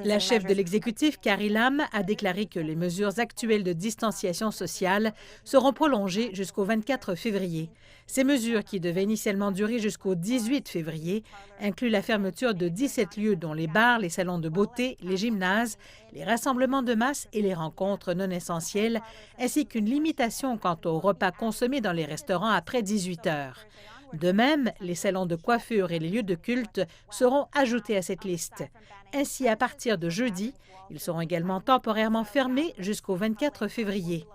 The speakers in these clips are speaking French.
La chef de l'exécutif, Carrie Lam, a déclaré que les mesures actuelles de distanciation sociale seront prolongées jusqu'au 24 février. Ces mesures, qui devaient initialement durer jusqu'au 18 février, incluent la fermeture de 17 lieux dont les bars, les salons de beauté, les gymnases, les rassemblements de masse et les rencontres non essentielles, ainsi qu'une limitation quant aux repas consommés dans les restaurants après 18 heures. De même, les salons de coiffure et les lieux de culte seront ajoutés à cette liste. Ainsi, à partir de jeudi, ils seront également temporairement fermés jusqu'au 24 février.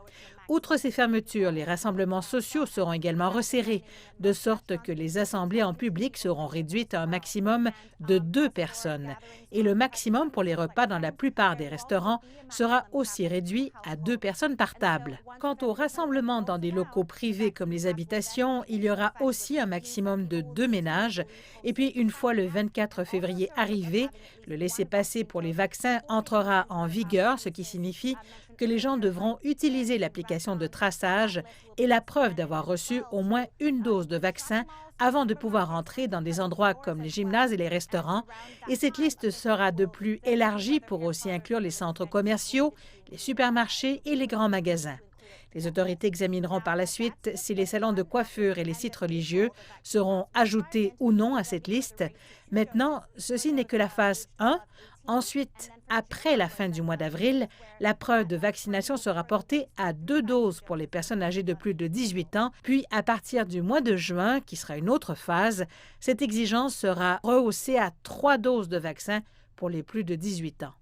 Outre ces fermetures, les rassemblements sociaux seront également resserrés, de sorte que les assemblées en public seront réduites à un maximum de 2 personnes. Et le maximum pour les repas dans la plupart des restaurants sera aussi réduit à 2 personnes par table. Quant aux rassemblements dans des locaux privés comme les habitations, il y aura aussi un maximum de 2 ménages. Et puis, une fois le 24 février arrivé, le laissez-passer pour les vaccins entrera en vigueur, ce qui signifie que les gens devront utiliser l'application de traçage et la preuve d'avoir reçu au moins une dose de vaccin avant de pouvoir entrer dans des endroits comme les gymnases et les restaurants. Et cette liste sera de plus élargie pour aussi inclure les centres commerciaux, les supermarchés et les grands magasins. Les autorités examineront par la suite si les salons de coiffure et les sites religieux seront ajoutés ou non à cette liste. Maintenant, ceci n'est que la phase 1. Ensuite, après la fin du mois d'avril, la preuve de vaccination sera portée à 2 doses pour les personnes âgées de plus de 18 ans. Puis, à partir du mois de juin, qui sera une autre phase, cette exigence sera rehaussée à 3 doses de vaccin pour les plus de 18 ans.